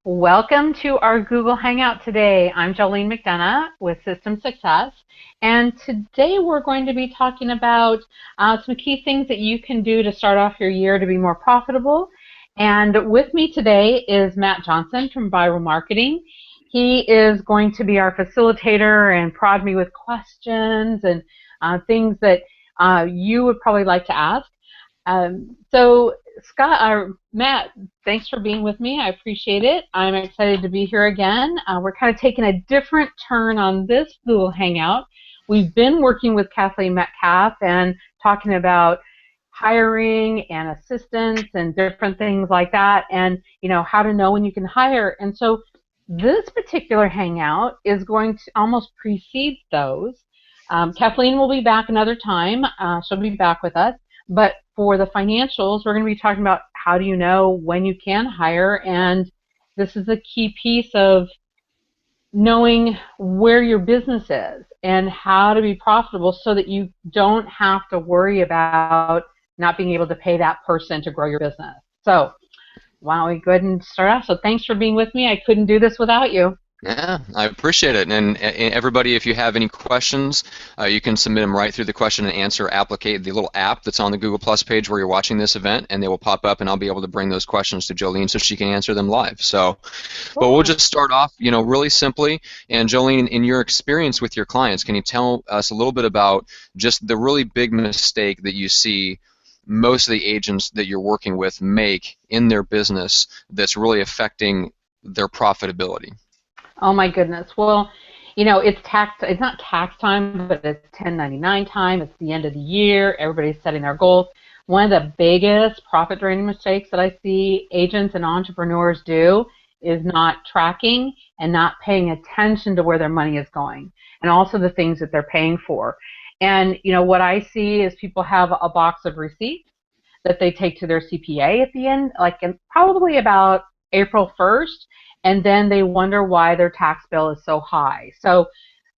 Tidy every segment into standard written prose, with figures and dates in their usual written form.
Welcome to our Google Hangout today. I'm Jolene McDonough with System Success, and today we're going to be talking about some key things that you can do to start off your year to be more profitable. And with me today is Matt Johnson from Vyral Marketing. He is going to be our facilitator and prod me with questions and things that you would probably like to ask. So Matt, thanks for being with me. I appreciate it. I'm excited to be here again. We're kind of taking a different turn on this Google Hangout. We've been working with Kathleen Metcalf and talking about hiring and assistants and different things like that, and how to know when you can hire. And so this particular Hangout is going to almost precede those. Kathleen will be back another time. She'll be back with us. But for the financials, we're going to be talking about how do you know when you can hire, and this is a key piece of knowing where your business is and how to be profitable so that you don't have to worry about not being able to pay that person to grow your business. So why don't we go ahead and start off? So thanks for being with me. I couldn't do this without you. Yeah, I appreciate it. And everybody, if you have any questions, you can submit them right through the question and answer the little app that's on the Google Plus page where you're watching this event, and they will pop up, and I'll be able to bring those questions to Jolene so she can answer them live. So, but we'll just start off, really simply. And Jolene, in your experience with your clients, can you tell us a little bit about just the really big mistake that you see most of the agents that you're working with make in their business that's really affecting their profitability? Oh my goodness. Well, it's not tax time, but it's 1099 time. It's the end of the year. Everybody's setting their goals. One of the biggest profit draining mistakes that I see agents and entrepreneurs do is not tracking and not paying attention to where their money is going and also the things that they're paying for. And what I see is people have a box of receipts that they take to their CPA at the end, probably about April 1st. And then they wonder why their tax bill is so high. So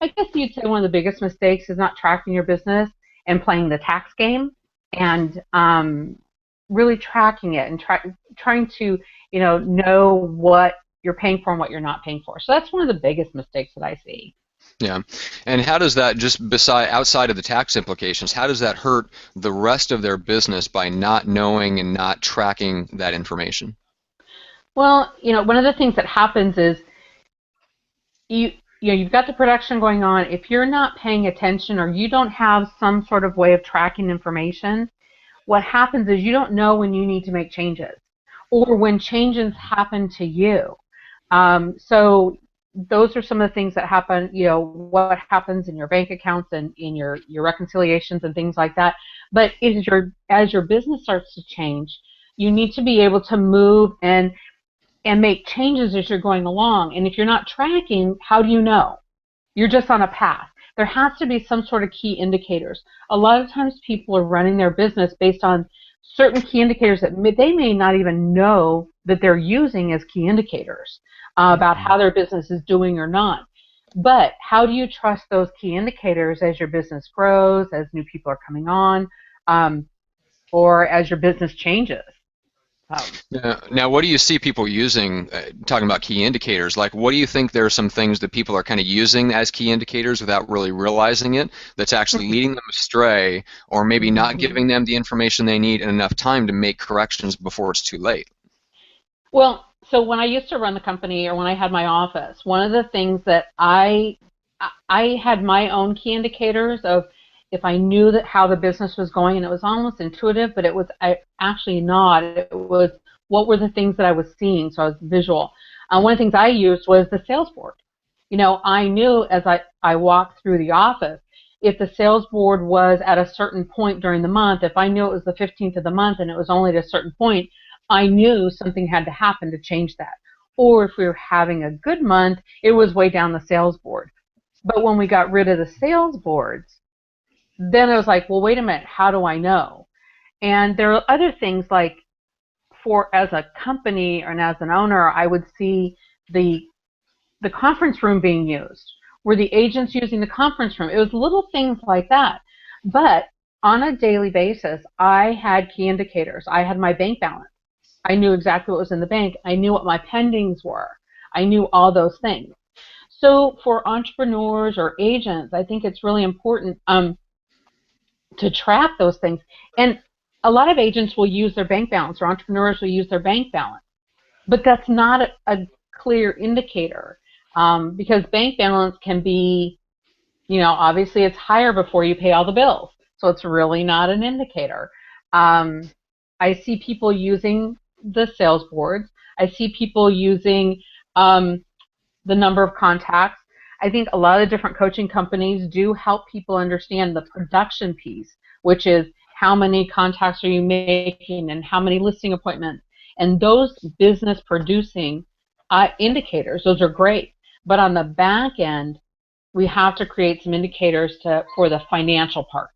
I guess you'd say one of the biggest mistakes is not tracking your business and playing the tax game and really tracking it and trying to know what you're paying for and what you're not paying for. So that's one of the biggest mistakes that I see. Yeah, and how does that, outside of the tax implications, how does that hurt the rest of their business by not knowing and not tracking that information? Well, one of the things that happens is you've got the production going on. If you're not paying attention or you don't have some sort of way of tracking information, what happens is you don't know when you need to make changes or when changes happen to you. So those are some of the things that happen, what happens in your bank accounts and in your reconciliations and things like that. But as your business starts to change, you need to be able to move and make changes as you're going along. And if you're not tracking, how do you know? You're just on a path. There has to be some sort of key indicators. A lot of times people are running their business based on certain key indicators that they may not even know that they're using as key indicators about how their business is doing or not. But how do you trust those key indicators as your business grows, as new people are coming on, or as your business changes? Now, what do you see people using, talking about key indicators, like what do you think there are some things that people are kind of using as key indicators without really realizing it, that's actually leading them astray or maybe not giving them the information they need and enough time to make corrections before it's too late? Well, so when I used to run the company or when I had my office, one of the things that I had my own key indicators of if I knew that how the business was going, and it was almost intuitive, but it was actually not. It was what were the things that I was seeing, so I was visual. One of the things I used was the sales board. I knew as I walked through the office, if the sales board was at a certain point during the month, if I knew it was the 15th of the month and it was only at a certain point, I knew something had to happen to change that. Or if we were having a good month, it was way down the sales board. But when we got rid of the sales boards, then it was like, well, wait a minute, how do I know? And there are other things like as a company and as an owner, I would see the conference room being used. Were the agents using the conference room? It was little things like that. But on a daily basis, I had key indicators. I had my bank balance. I knew exactly what was in the bank. I knew what my pendings were. I knew all those things. So for entrepreneurs or agents, I think it's really important to track those things. And a lot of agents will use their bank balance, or entrepreneurs will use their bank balance, but that's not a clear indicator, because bank balance can be, obviously it's higher before you pay all the bills, so it's really not an indicator. Um, I see people using the sales boards. I see people using um, the number of contacts. I think a lot of different coaching companies do help people understand the production piece, which is how many contacts are you making and how many listing appointments. And those business producing indicators, those are great. But on the back end, we have to create some indicators for the financial part.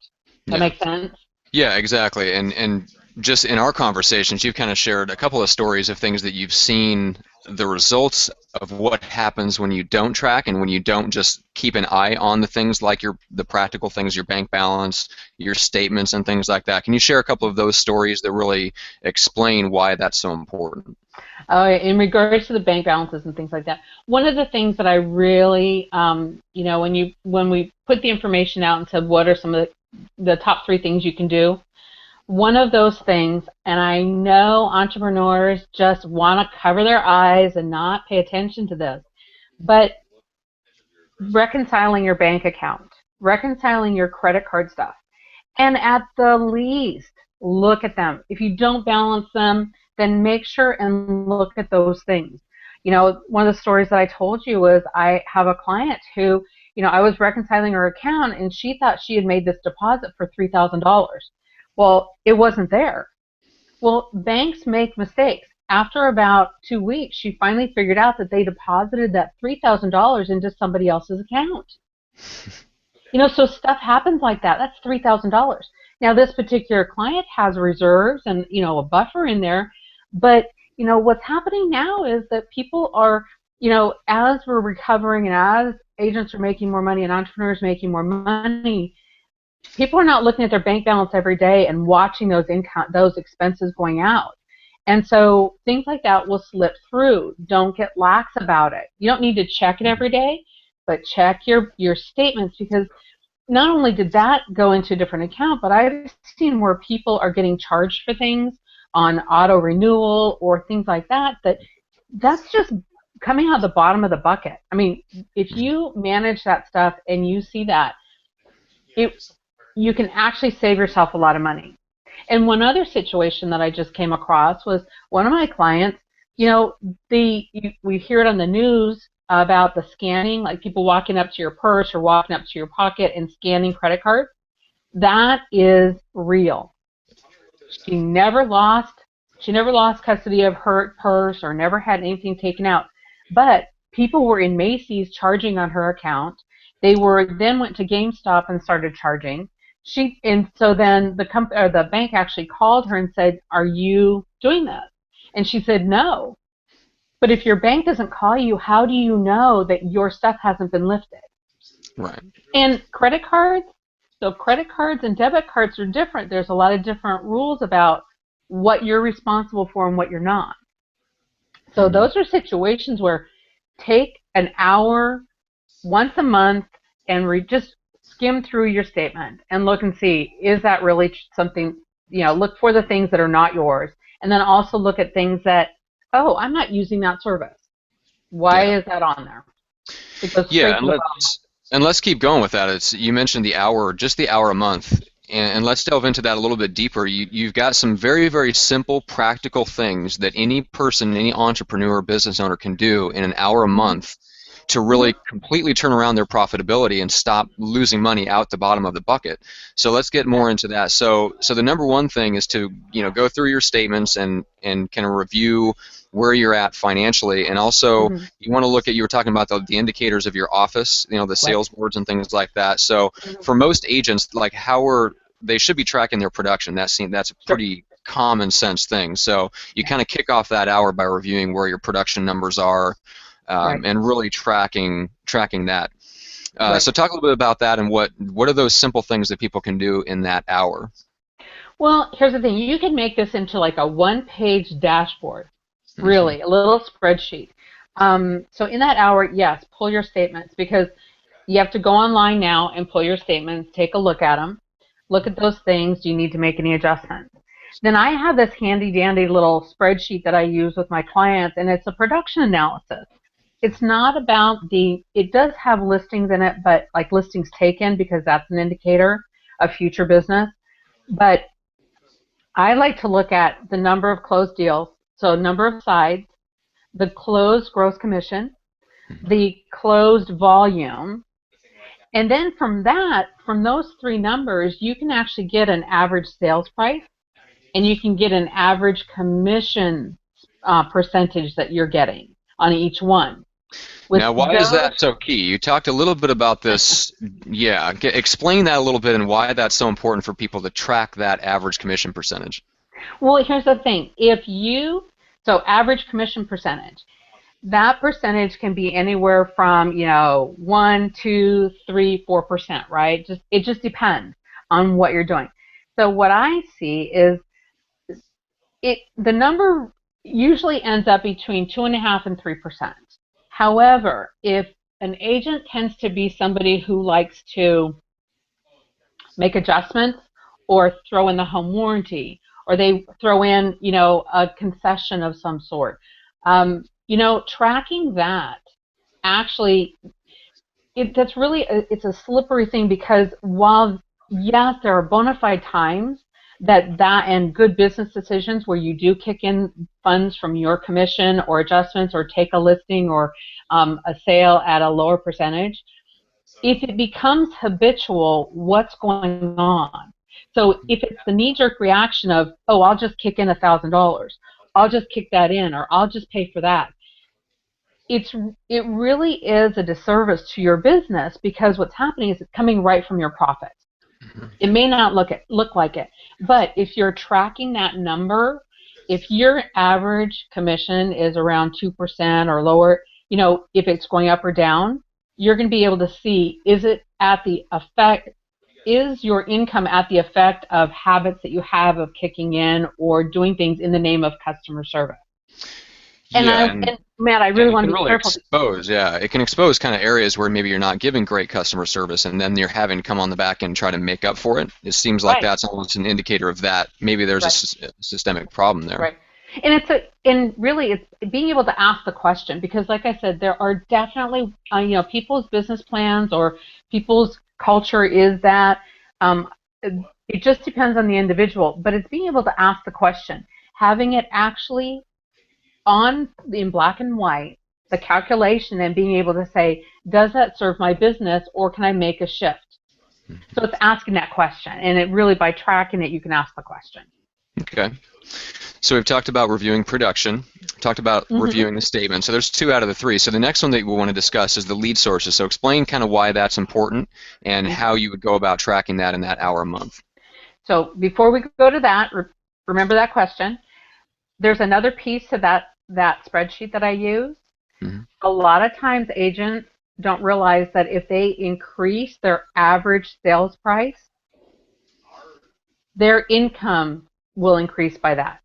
That Yeah. makes sense? Yeah, exactly. And just in our conversations, you've kind of shared a couple of stories of things that you've seen the results of what happens when you don't track and when you don't just keep an eye on the things like the practical things, your bank balance, your statements and things like that. Can you share a couple of those stories that really explain why that's so important? In regards to the bank balances and things like that, one of the things that I really, when we put the information out and said what are some of the top 3 things you can do, one of those things, and I know entrepreneurs just want to cover their eyes and not pay attention to this, but reconciling your bank account, reconciling your credit card stuff, and at the least, look at them. If you don't balance them, then make sure and look at those things. One of the stories that I told you was I have a client who, I was reconciling her account and she thought she had made this deposit for $3,000. Well, it wasn't there. Well, banks make mistakes. After about 2 weeks, she finally figured out that they deposited that $3,000 into somebody else's account. So stuff happens like that. That's $3,000. Now, this particular client has reserves and, a buffer in there. But, what's happening now is that people are, as we're recovering and as agents are making more money and entrepreneurs making more money, people are not looking at their bank balance every day and watching those expenses going out. And so things like that will slip through. Don't get lax about it. You don't need to check it every day, but check your statements, because not only did that go into a different account, but I've seen where people are getting charged for things on auto renewal or things like that, that's just coming out the bottom of the bucket. I mean, if you manage that stuff and you see that, it, you can actually save yourself a lot of money. And one other situation that I just came across was one of my clients, we hear it on the news about the scanning, like people walking up to your purse or walking up to your pocket and scanning credit cards. That is real. She never lost she never lost custody of her purse or never had anything taken out. But people were in Macy's charging on her account. They then went to GameStop and started charging. So then the bank actually called her and said, "Are you doing this?" And she said, "No." But if your bank doesn't call you, how do you know that your stuff hasn't been lifted? Right. And credit cards and debit cards are different. There's a lot of different rules about what you're responsible for and what you're not. So Mhm. those are situations where take an hour once a month and just skim through your statement and look and see, is that really something, look for the things that are not yours. And then also look at things that, oh, I'm not using that service. Yeah. Why is that on there? It goes Yeah, straight and to the bottom. let's keep going with that. You mentioned the hour, just the hour a month, and let's delve into that a little bit deeper. You've got some very, very simple, practical things that any person, any entrepreneur, business owner can do in an hour a Mm-hmm. month to Mm-hmm. really completely turn around their profitability and stop losing money out the bottom of the bucket. So let's get more into that. So the number one thing is to go through your statements and kind of review where you're at financially, and also Mm-hmm. you want to look at, you were talking about the indicators of your office, the Right. sales boards and things like that. So Mm-hmm. for most agents, like they should be tracking their production. That's a Sure. pretty common sense thing. So you Yeah. kind of kick off that hour by reviewing where your production numbers are, Right. and really tracking that. Right. So talk a little bit about that and what are those simple things that people can do in that hour? Well, here's the thing. You can make this into like a one-page dashboard, Hmm. really, a little spreadsheet. So in that hour, yes, pull your statements because you have to go online now and pull your statements, take a look at them, look at those things. Do you need to make any adjustments? Then I have this handy dandy little spreadsheet that I use with my clients, and it's a production analysis. It's not about it does have listings in it, but like listings taken because that's an indicator of future business. But I like to look at the number of closed deals, so number of sides, the closed gross commission, the closed volume, and then from those three numbers, you can actually get an average sales price and you can get an average commission percentage that you're getting on each one. With Now, why is those, that so key? You talked a little bit about this. Yeah, explain that a little bit and why that's so important for people to track that average commission percentage. well, here's the thing. So average commission percentage, that percentage can be anywhere from, 1, 2, 3, 4%, right? It just depends on what you're doing. So what I see is the number usually ends up between 2.5% and 3%. However, if an agent tends to be somebody who likes to make adjustments or throw in the home warranty or they throw in, a concession of some sort, tracking that actually it's a slippery thing because while yes, there are bona fide times that and good business decisions where you do kick in funds from your commission or adjustments or take a listing or a sale at a lower percentage, if it becomes habitual, what's going on? So if it's the knee-jerk reaction of, oh, I'll just kick in $1,000, I'll just kick that in, or I'll just pay for that, it's it really is a disservice to your business because what's happening is it's coming right from your profits. It may not look like it, but if you're tracking that number, if your average commission is around 2% or lower, if it's going up or down, you're going to be able to see is your income at the effect of habits that you have of kicking in or doing things in the name of customer service. And Yeah, and Matt, I and really it want can to be really careful. expose, yeah, it can expose kind of areas where maybe you're not giving great customer service, and then you're having to come on the back and try to make up for it. It seems like Right, that's almost an indicator of that. Maybe there's a right. systemic problem there. Right. And really it's being able to ask the question because like I said, there are definitely, people's business plans or people's culture is that, it just depends on the individual, but it's being able to ask the question, having it actually in black and white, the calculation and being able to say, does that serve my business or can I make a shift? So it's asking that question and it really by tracking it, you can ask the question. Okay. So we've talked about reviewing production, talked about Mm-hmm. reviewing the statement. So there's two out of the three. So the next one that we want to discuss is the lead sources. So explain kind of why that's important and how Okay. you would go about tracking that in that hour a month. So before we go to that, remember that question. There's another piece to that spreadsheet that I use. Hmm. A lot of times agents don't realize that if they increase their average sales price, their income will increase by that.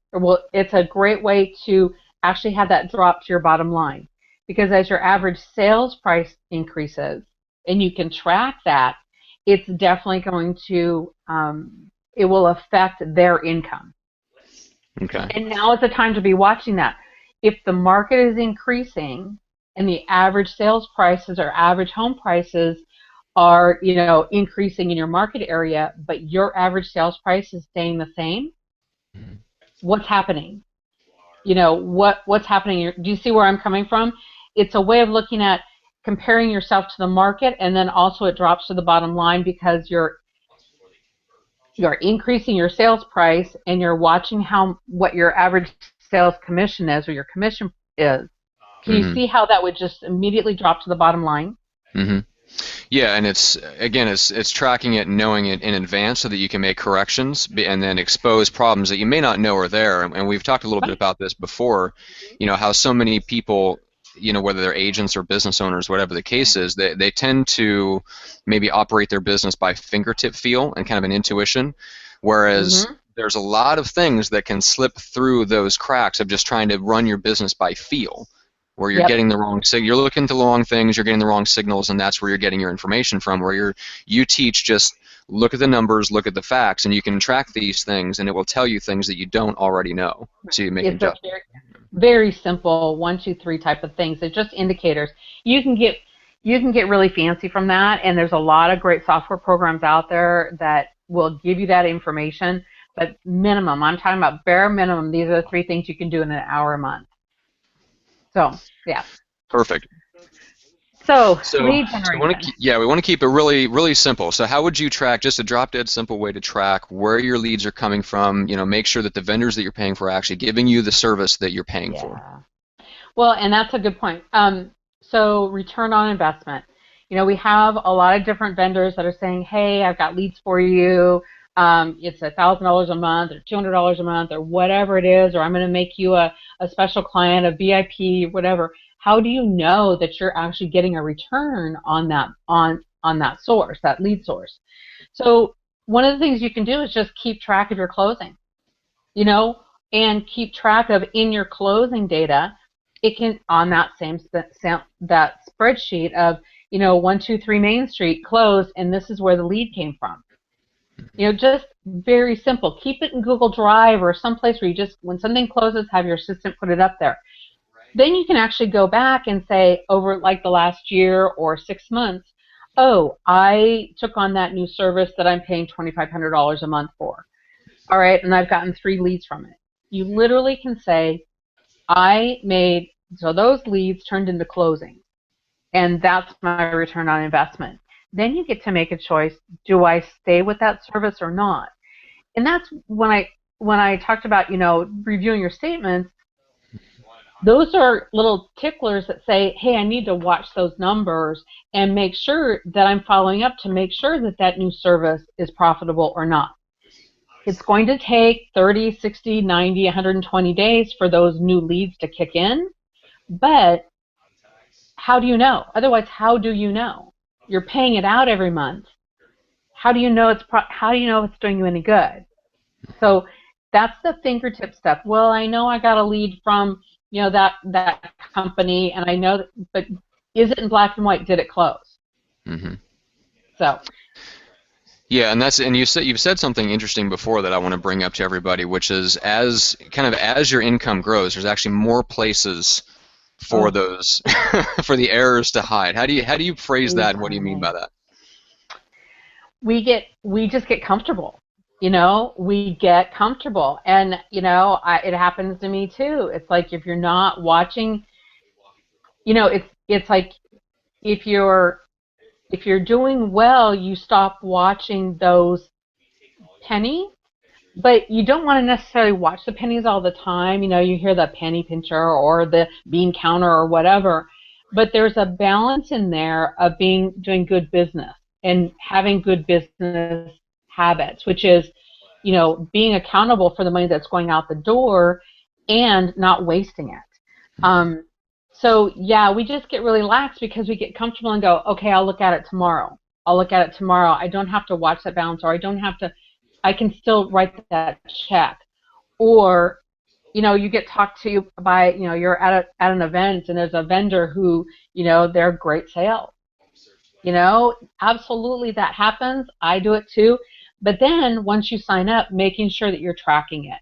It's a great way to actually have that drop to your bottom line because as your average sales price increases and you can track that, it's definitely going to it will affect their income. Okay. And now is the time to be watching that. If the market is increasing and the average sales prices or average home prices are, increasing in your market area, but your average sales price is staying the same, what's happening? What's happening? Do you see where I'm coming from? It's a way of looking at comparing yourself to the market, and then also it drops to the bottom line because you're increasing your sales price and you're watching what your average sales commission is or your commission is. Can you Hmm. see how that would just immediately drop to the bottom line? Hmm. Yeah, and it's tracking it and knowing it in advance so that you can make corrections and then expose problems that you may not know are there. And we've talked a little bit Right. about this before, how so many people, whether they're agents or business owners, whatever the case is, they tend to maybe operate their business by fingertip feel and kind of an intuition, whereas Mm-hmm. there's a lot of things that can slip through those cracks of just trying to run your business by feel, where you're Yep. getting the wrong you're looking to the wrong things, you're getting the wrong signals, and that's where you're getting your information from. Where you teach just look at the numbers, look at the facts, and you can track these things, and it will tell you things that you don't already know, so you make It's a adjustments. very simple 1, 2, 3 type of things. It's just indicators. You can get really fancy from that, and there's a lot of great software programs out there that will give you that information. But minimum, I'm talking about bare minimum, these are the 3 things you can do in an hour a month. So, yeah. Perfect. So, So, lead generation. we want to keep it really, really simple. So, how would you track, just a drop dead simple way to track where your leads are coming from? Make sure that the vendors that you're paying for are actually giving you the service that you're paying for. Yeah. Well, and that's a good point. So return on investment. We have a lot of different vendors that are saying, hey, I've got leads for you. It's $1,000 a month or $200 a month or whatever it is, or I'm going to make you a special client, a VIP, whatever. How do you know that you're actually getting a return on that source, that lead source? So one of the things you can do is just keep track of your closing, and keep track of in your closing data. It can on that that spreadsheet of 123 Main Street closed, and this is where the lead came from. Just very simple. Keep it in Google Drive or someplace where you just, when something closes, have your assistant put it up there. Then you can actually go back and say, over like the last year or 6 months, oh, I took on that new service that I'm paying $2,500 a month for. All right, and I've gotten 3 leads from it. You literally can say, so those leads turned into closing, and that's my return on investment. Then you get to make a choice, do I stay with that service or not? And that's when I talked about, reviewing your statements, those are little ticklers that say, hey, I need to watch those numbers and make sure that I'm following up to make sure that that new service is profitable or not. It's going to take 30, 60, 90, 120 days for those new leads to kick in, but how do you know? Otherwise, how do you know? You're paying it out every month. How do you know it's doing you any good? So that's the fingertip stuff. Well, I know I got a lead from that company, and I know that, but is it in black and white? Did it close? Mm-hmm. So. Yeah, and you've said something interesting before that I want to bring up to everybody, which is as your income grows, there's actually more places for those for the errors to hide. How do you phrase that, and what do you mean by that? We just get comfortable. We get comfortable, and it happens to me too. It's like if you're not watching, it's like if you're doing well, you stop watching those pennies, but you don't want to necessarily watch the pennies all the time. You hear the penny pincher or the bean counter or whatever, but there's a balance in there of doing good business and having good business habits, which is, being accountable for the money that's going out the door and not wasting it. So yeah, we just get really lax because we get comfortable and go, okay, I'll look at it tomorrow. I don't have to watch that balance, or I can still write that check. Or, you get talked to by, you're at an event and there's a vendor who, they're great sales. Absolutely that happens. I do it too. But then once you sign up, making sure that you're tracking it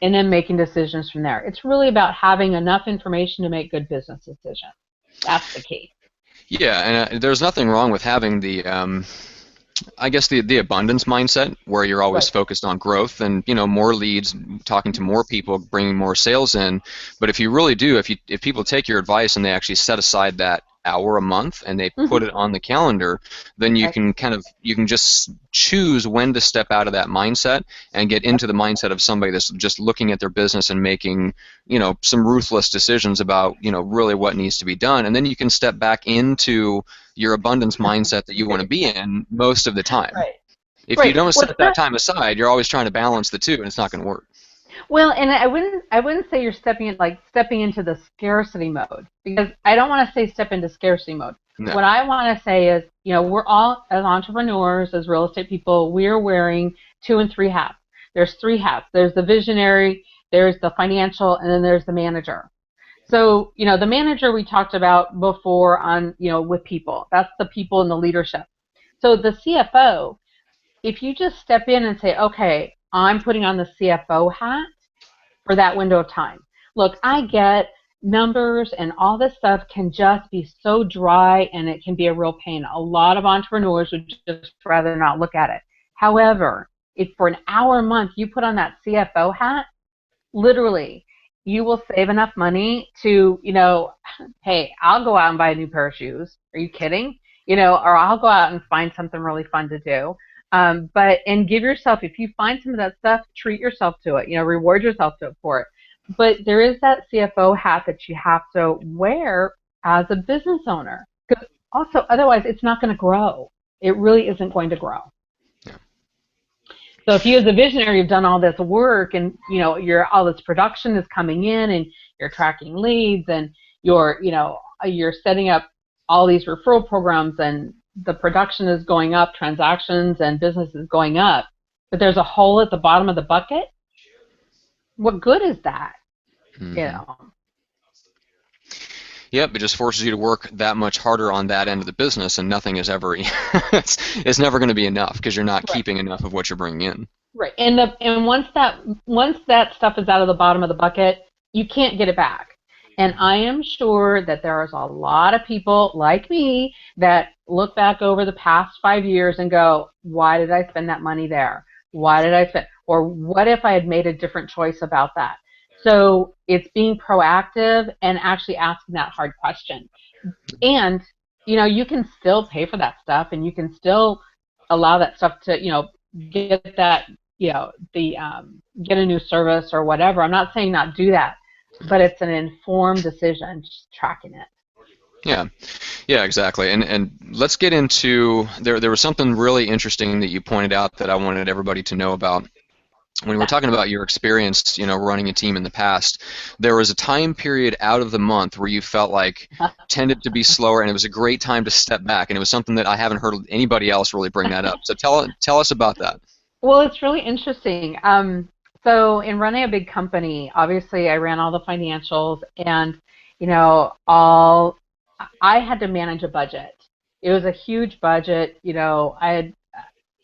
and then making decisions from there. It's really about having enough information to make good business decisions. That's the key. Yeah, and there's nothing wrong with having I guess the abundance mindset, where you're always focused on growth and more leads, talking to more people, bringing more sales in. But if you really do, if people take your advice and they actually set aside that hour a month and they put it on the calendar, then you can just choose when to step out of that mindset and get into the mindset of somebody that's just looking at their business and making some ruthless decisions about really what needs to be done, and then you can step back into your abundance mindset that you want to be in most of the time. If you don't set that time aside, you're always trying to balance the two, and it's not going to work. Well, and I wouldn't say you're stepping into the scarcity mode, because I don't want to say step into scarcity mode. No. What I want to say is, we're all, as entrepreneurs, as real estate people, we're wearing 2 and 3 hats. there's three hats. There's the visionary, there's the financial, and then there's the manager. So, the manager we talked about before on, with people. That's the people in the leadership. So the CFO, if you just step in and say, okay, I'm putting on the CFO hat for that window of time. Look, I get numbers and all this stuff can just be so dry and it can be a real pain. A lot of entrepreneurs would just rather not look at it. However, if for an hour a month you put on that CFO hat, literally, you will save enough money to, hey, I'll go out and buy a new pair of shoes. Are you kidding? Or I'll go out and find something really fun to do. And give yourself, if you find some of that stuff, treat yourself to it, reward yourself for it. But there is that CFO hat that you have to wear as a business owner. Because also, otherwise, it's not going to grow. It really isn't going to grow. Yeah. So if you as a visionary have done all this work and, all this production is coming in and you're tracking leads and you're setting up all these referral programs and the production is going up, transactions and business is going up, but there's a hole at the bottom of the bucket, what good is that? Mm-hmm. Yep, it just forces you to work that much harder on that end of the business, and nothing is ever, it's never going to be enough because you're not keeping enough of what you're bringing in. Right, and once that stuff is out of the bottom of the bucket, you can't get it back. And I am sure that there is a lot of people like me that look back over the past 5 years and go, why did I spend that money there? Why did I spend, or what if I had made a different choice about that? So it's being proactive and actually asking that hard question. And, you can still pay for that stuff and you can still allow that stuff to, get that, get a new service or whatever. I'm not saying not do that, but it's an informed decision, just tracking it. Yeah, exactly. And let's get into, there was something really interesting that you pointed out that I wanted everybody to know about. When we're talking about your experience, running a team in the past, there was a time period out of the month where you felt like tended to be slower, and it was a great time to step back, and it was something that I haven't heard anybody else really bring that up. So tell us about that. Well, it's really interesting. So in running a big company, obviously I ran all the financials, and I had to manage a budget. It was a huge budget. It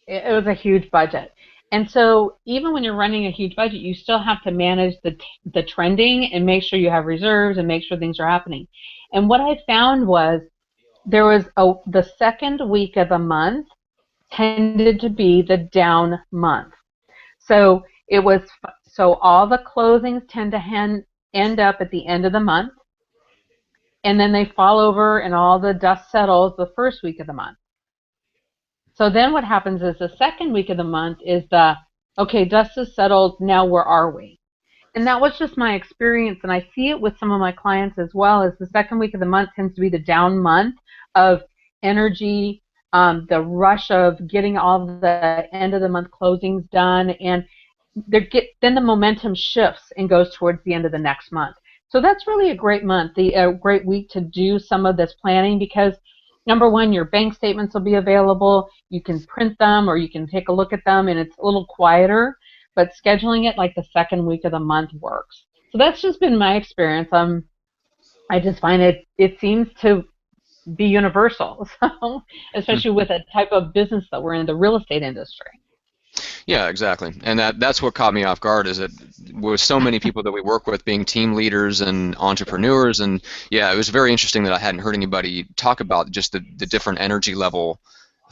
was a huge budget. And so even when you're running a huge budget, you still have to manage the trending and make sure you have reserves and make sure things are happening. And what I found was there was the second week of the month tended to be the down month. So all the closings tend to end up at the end of the month, and then they fall over and all the dust settles the first week of the month. So then what happens is the second week of the month is okay, dust is settled, now where are we? And that was just my experience, and I see it with some of my clients as well, is the second week of the month tends to be the down month of energy, the rush of getting all the end of the month closings done, and then the momentum shifts and goes towards the end of the next month. So that's really a great month, a great week to do some of this planning because, number one, your bank statements will be available. You can print them or you can take a look at them, and it's a little quieter, but scheduling it like the second week of the month works. So that's just been my experience. I just find it seems to be universal, so, especially with the type of business that we're in, the real estate industry. Yeah, exactly. And that's what caught me off guard is that with so many people that we work with being team leaders and entrepreneurs, and yeah, it was very interesting that I hadn't heard anybody talk about just the different energy level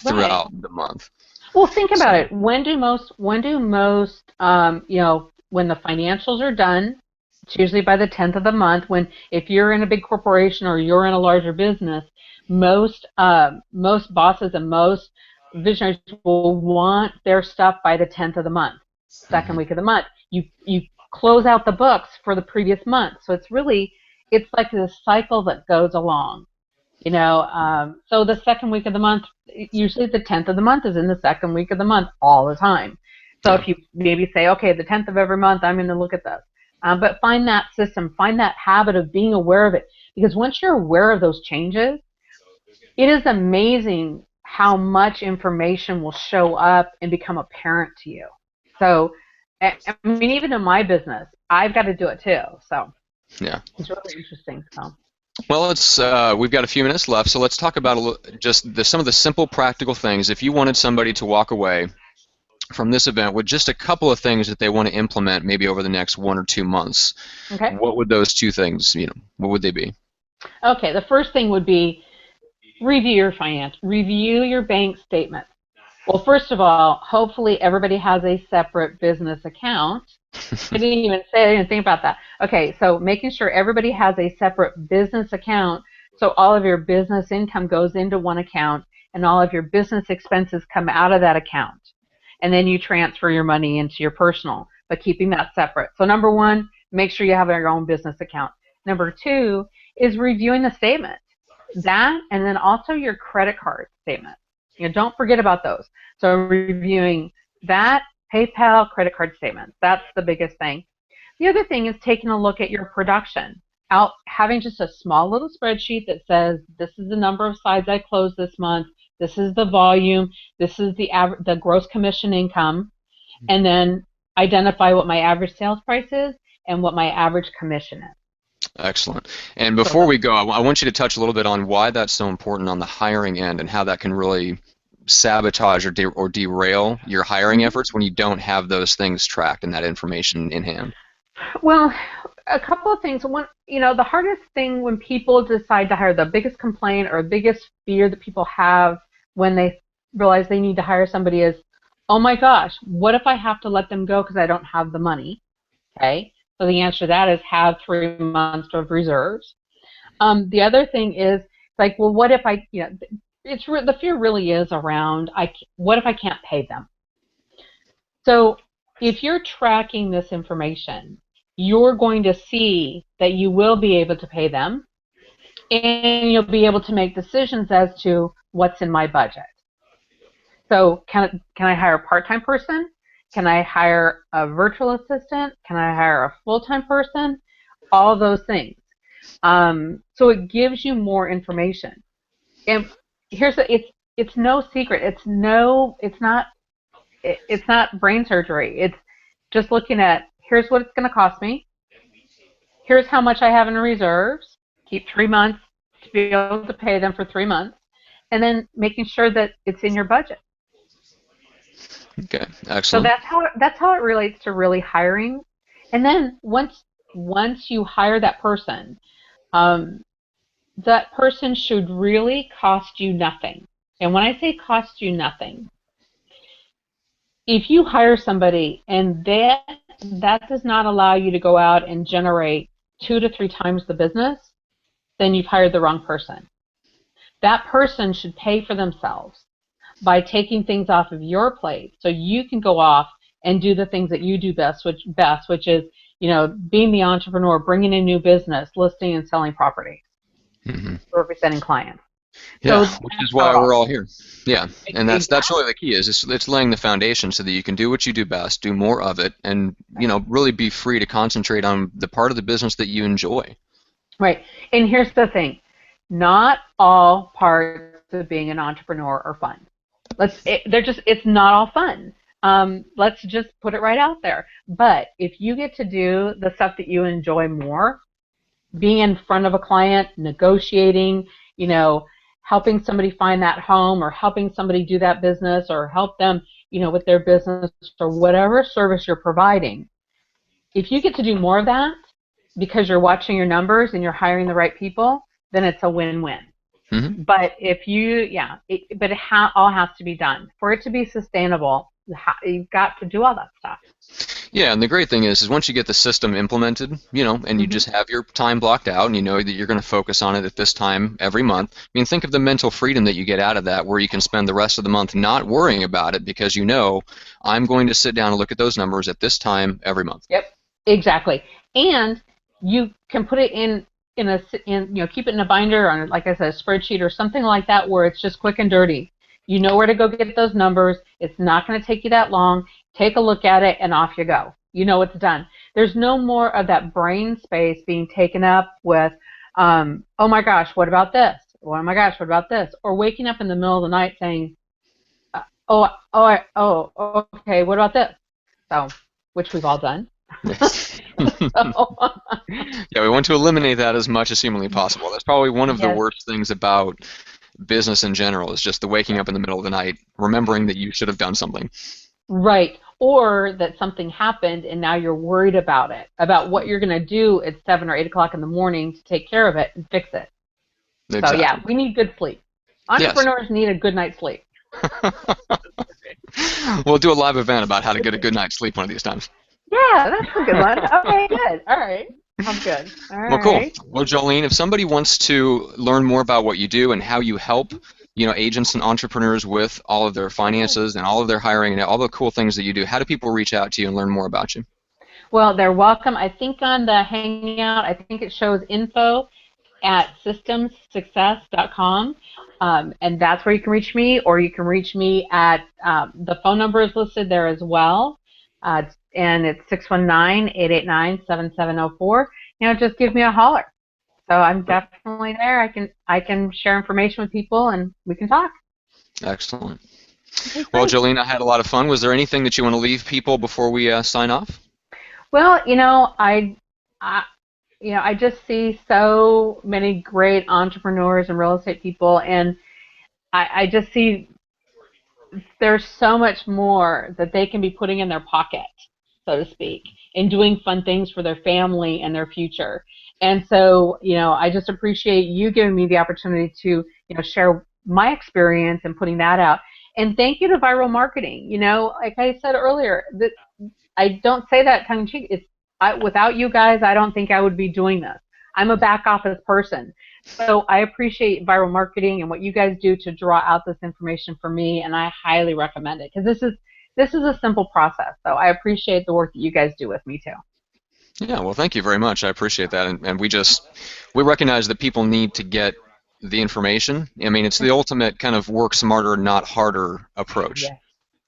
throughout the month. Well, think about it. When do most when the financials are done, it's usually by the 10th of the month, if you're in a big corporation or you're in a larger business, most bosses and most visionaries will want their stuff by the 10th of the month, second week of the month. You close out the books for the previous month. So it's like this cycle that goes along. So the second week of the month, usually the 10th of the month is in the second week of the month all the time. So if you maybe say, okay, the 10th of every month, I'm going to look at this. But find that system, find that habit of being aware of it. Because once you're aware of those changes, it is amazing how much information will show up and become apparent to you. So I mean, even in my business, I've got to do it too. So Yeah. it's really interesting. So. Well, we've got a few minutes left, so let's talk about just some of the simple practical things. If you wanted somebody to walk away from this event with just a couple of things that they want to implement maybe over the next 1 or 2 months, Okay. what would those two things, what would they be? Okay. The first thing would be review your bank statement. Well, first of all, hopefully everybody has a separate business account. I didn't even say I didn't think about that. Okay, so making sure everybody has a separate business account, so all of your business income goes into one account and all of your business expenses come out of that account. And then you transfer your money into your personal, but keeping that separate. So number one, make sure you have your own business account. Number two is reviewing the statement. That, and then also your credit card statement. Don't forget about those. So reviewing that, PayPal, credit card statements. That's the biggest thing. The other thing is taking a look at your production. Having just a small little spreadsheet that says, this is the number of sides I closed this month, this is the volume, this is the gross commission income, and then identify what my average sales price is and what my average commission is. Excellent. And So before we go, I want you to touch a little bit on why that's so important on the hiring end and how that can really sabotage or derail your hiring efforts when you don't have those things tracked and that information in hand. Well, a couple of things. One, the hardest thing when people decide to hire, the biggest complaint or biggest fear that people have when they realize they need to hire somebody is, oh my gosh, what if I have to let them go because I don't have the money? Okay. So the answer to that is have 3 months of reserves. The other thing is like, well, what if the fear really is around, what if I can't pay them? So if you're tracking this information, you're going to see that you will be able to pay them, and you'll be able to make decisions as to what's in my budget. So can I hire a part-time person? Can I hire a virtual assistant? Can I hire a full-time person? All those things. So it gives you more information. And it's no secret. It's not brain surgery. It's just looking at, here's what it's going to cost me. Here's how much I have in reserves. Keep 3 months to be able to pay them for 3 months. And then making sure that it's in your budget. Okay, So excellent. that's how it relates to really hiring. And then once you hire um, that person should really cost you nothing. And when I say cost you nothing, if you hire somebody and that does not allow you to go out and generate 2 to 3 times the business, then you've hired the wrong person. That person should pay for themselves by taking things off of your plate so you can go off and do the things that you do best, which is, being the entrepreneur, bringing in new business, listing and selling property, representing clients. Yeah, So which is that's why how we're all here. Yeah, and that's exactly. really the key is it's laying the foundation so that you can do what you do best, do more of it, and really be free to concentrate on the part of the business that you enjoy. Right. And here's the thing. Not all parts of being an entrepreneur are fun. It's not all fun. Let's just put it right out there. But if you get to do the stuff that you enjoy more, being in front of a client, negotiating, helping somebody find that home or helping somebody do that business or help them, with their business or whatever service you're providing, if you get to do more of that because you're watching your numbers and you're hiring the right people, then it's a win-win. Hmm. But all has to be done for it to be sustainable. You've got to do all that stuff. Yeah, and the great thing is once you get the system implemented, and you Hmm. just have your time blocked out, and you know that you're going to focus on it at this time every month. I mean, think of the mental freedom that you get out of that, where you can spend the rest of the month not worrying about it because I'm going to sit down and look at those numbers at this time every month. Yep, exactly. And you can put it keep it in a binder or, like I said, a spreadsheet or something like that where it's just quick and dirty. You know where to go get those numbers. It's not going to take you that long. Take a look at it and off you go. You know it's done. There's no more of that brain space being taken up with, oh my gosh, what about this? Oh my gosh, what about this? Or waking up in the middle of the night saying, okay, what about this? So which we've all done. Yes. So, Yeah, we want to eliminate that as much as humanly possible. That's probably one of the yes, worst things about business in general is just the waking up in the middle of the night, remembering that you should have done something. right. Or that something happened and now you're worried about it, about what you're going to do at 7 or 8 o'clock in the morning to take care of it and fix it. So yeah, Exactly. we need good sleep. Yes. Entrepreneurs need a good night's sleep. We'll do a live event about how to get a good night's sleep one of these times. Yeah, that's a good one. Okay, good. All right. Sounds good. All Well, cool. right. Well, Jolene, if somebody wants to learn more about what you do and how you help, agents and entrepreneurs with all of their finances and all of their hiring and all the cool things that you do, how do people reach out to you and learn more about you? Well, they're welcome. I think on the Hangout, I think it shows info at systemsuccess.com. And that's where you can reach me, or you can reach me at the phone number is listed there as well. And it's 619-889-7704. Just give me a holler. So I'm definitely there. I can share information with people and we can talk. Excellent. Okay, Well, great. Jolene, I had a lot of fun. Was there anything that you want to leave people before we sign off? Well, I I just see so many great entrepreneurs and real estate people, and I just see there's so much more that they can be putting in their pocket, so to speak, and doing fun things for their family and their future. And so, I just appreciate you giving me the opportunity to, share my experience and putting that out. And thank you to Viral Marketing. Like I said earlier, that I don't say that tongue in cheek. Without you guys, I don't think I would be doing this. I'm a back office person. So I appreciate Viral Marketing and what you guys do to draw out this information for me, and I highly recommend it because this is a simple process. So I appreciate the work that you guys do with me too. Yeah, well, thank you very much. I appreciate that. And we recognize that people need to get the information. I mean, it's the ultimate kind of work smarter, not harder approach. Yes.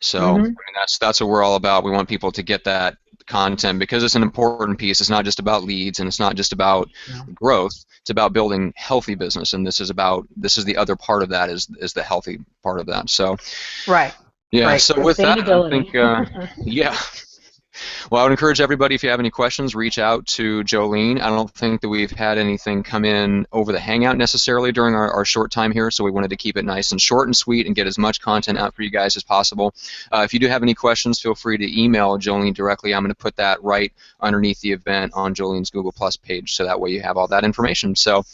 So, I Mm-hmm. mean, that's what we're all about. We want people to get that content because it's an important piece. It's not just about leads and it's not just about No. growth. It's about building healthy business, and this is the other part of that is the healthy part of that. So, Right. yeah. Right. So with that, I think Sustainability. yeah. Well, I would encourage everybody, if you have any questions, reach out to Jolene. I don't think that we've had anything come in over the Hangout necessarily during our short time here, so we wanted to keep it nice and short and sweet and get as much content out for you guys as possible. If you do have any questions, feel free to email Jolene directly. I'm going to put that right underneath the event on Jolene's Google Plus page, so that way you have all that information. So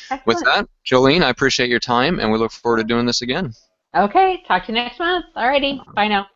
with Excellent. that, Jolene, I appreciate your time, and we look forward to doing this again. Okay. Talk to you next month. Alrighty. Bye now.